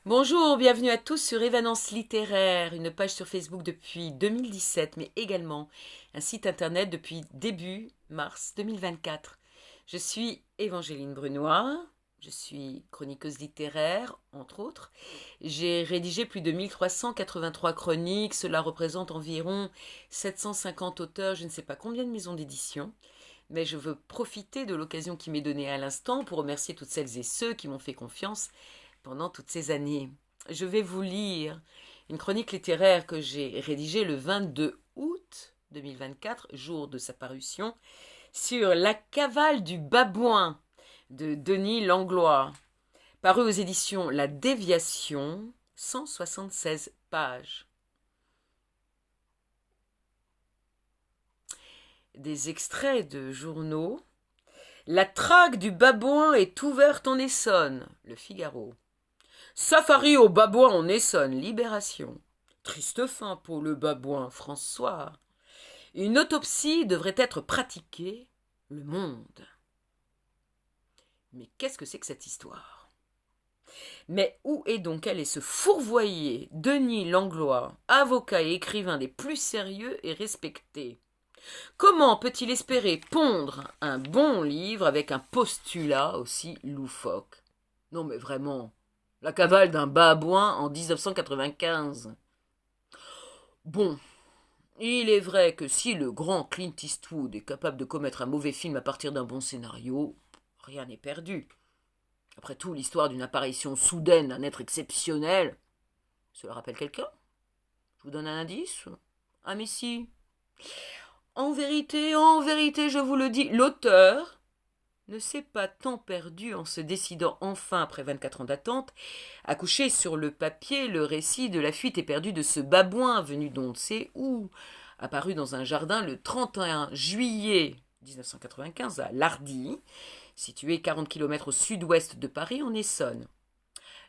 Bonjour, bienvenue à tous sur Évanence littéraire, une page sur Facebook depuis 2017, mais également un site internet depuis début mars 2024. Je suis Évangéline Brunois, je suis chroniqueuse littéraire, entre autres. J'ai rédigé plus de 1383 chroniques, cela représente environ 750 auteurs, je ne sais pas combien de maisons d'édition. Mais je veux profiter de l'occasion qui m'est donnée à l'instant pour remercier toutes celles et ceux qui m'ont fait confiance pendant toutes ces années. Je vais vous lire une chronique littéraire que j'ai rédigée le 22 août 2024, jour de sa parution, sur La cavale du babouin de Denis Langlois, paru aux éditions La Déviation, 176 pages. Des extraits de journaux. La traque du babouin est ouverte en Essonne, Le Figaro. Safari au babouin en Essonne, Libération. Triste fin pour le babouin, François. Une autopsie devrait être pratiquée, Le Monde. Mais qu'est-ce que c'est que cette histoire? Mais où est donc allé ce fourvoyé Denis Langlois, avocat et écrivain des plus sérieux et respectés? Comment peut-il espérer pondre un bon livre avec un postulat aussi loufoque? Non mais vraiment, la cavale d'un babouin en 1995. Bon, il est vrai que si le grand Clint Eastwood est capable de commettre un mauvais film à partir d'un bon scénario, rien n'est perdu. Après tout, l'histoire d'une apparition soudaine d'un être exceptionnel, cela rappelle quelqu'un? Je vous donne un indice? Ah mais si. En vérité, je vous le dis, l'auteur ne s'est pas tant perdu en se décidant enfin, après 24 ans d'attente, à coucher sur le papier le récit de la fuite éperdue de ce babouin venu d'on ne sait où, apparu dans un jardin le 31 juillet 1995 à Lardy, situé 40 km au sud-ouest de Paris en Essonne.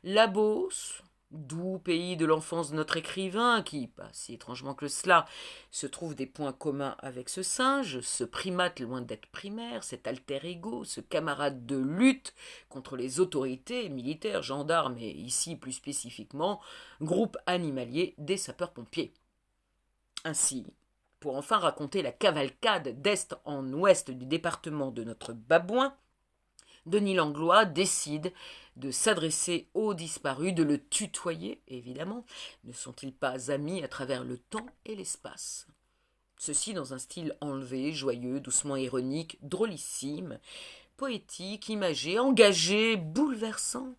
La Beauce, doux pays de l'enfance de notre écrivain, qui, pas si étrangement que cela, se trouve des points communs avec ce singe, ce primate loin d'être primaire, cet alter ego, ce camarade de lutte contre les autorités militaires, gendarmes et ici plus spécifiquement, groupe animalier des sapeurs-pompiers. Ainsi, pour enfin raconter la cavalcade d'est en ouest du département de notre babouin, Denis Langlois décide de s'adresser aux disparus, de le tutoyer, évidemment. Ne sont-ils pas amis à travers le temps et l'espace? Ceci dans un style enlevé, joyeux, doucement ironique, drôlissime, poétique, imagé, engagé, bouleversant,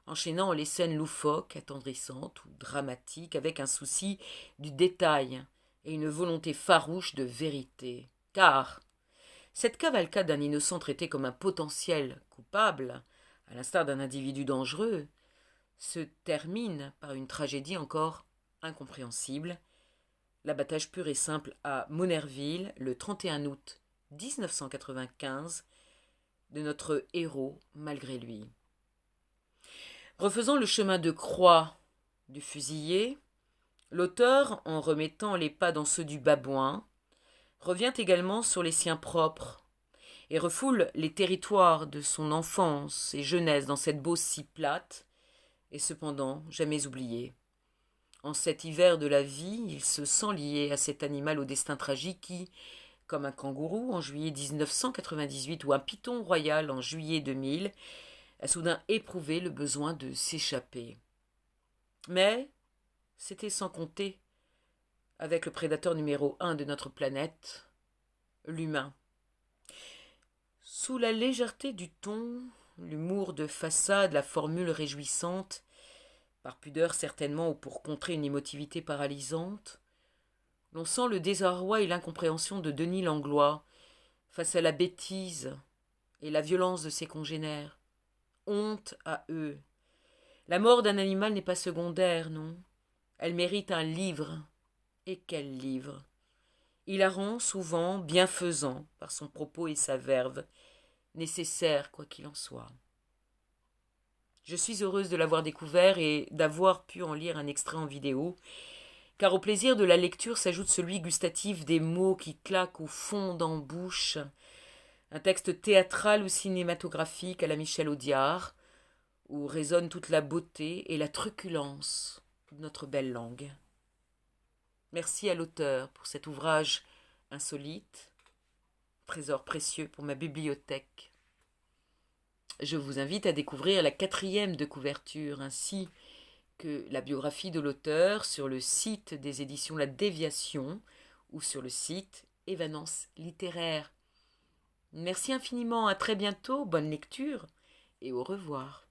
enchaînant les scènes loufoques, attendrissantes ou dramatiques, avec un souci du détail et une volonté farouche de vérité. Car cette cavalcade d'un innocent traité comme un potentiel coupable, à l'instar d'un individu dangereux, se termine par une tragédie encore incompréhensible. L'abattage pur et simple à Monerville, le 31 août 1995, de notre héros malgré lui. Refaisant le chemin de croix du fusillé, l'auteur, en remettant les pas dans ceux du babouin, revient également sur les siens propres et refoule les territoires de son enfance et jeunesse dans cette Beauce si plate et cependant jamais oubliée. En cet hiver de la vie, il se sent lié à cet animal au destin tragique qui, comme un kangourou en juillet 1998 ou un python royal en juillet 2000, a soudain éprouvé le besoin de s'échapper. Mais c'était sans compter avec le prédateur numéro 1 de notre planète, l'humain. Sous la légèreté du ton, l'humour de façade, la formule réjouissante, par pudeur certainement ou pour contrer une émotivité paralysante, l'on sent le désarroi et l'incompréhension de Denis Langlois face à la bêtise et la violence de ses congénères. Honte à eux. La mort d'un animal n'est pas secondaire, non. Elle mérite un livre. Et quel livre? Il la rend souvent bienfaisant par son propos et sa verve, nécessaire quoi qu'il en soit. Je suis heureuse de l'avoir découvert et d'avoir pu en lire un extrait en vidéo, car au plaisir de la lecture s'ajoute celui gustatif des mots qui claquent ou fondent en bouche, un texte théâtral ou cinématographique à la Michel Audiard, où résonne toute la beauté et la truculence de notre belle langue. Merci à l'auteur pour cet ouvrage insolite, trésor précieux pour ma bibliothèque. Je vous invite à découvrir la 4e de couverture, ainsi que la biographie de l'auteur sur le site des éditions La Déviation ou sur le site Évanence littéraire. Merci infiniment, à très bientôt, bonne lecture et au revoir.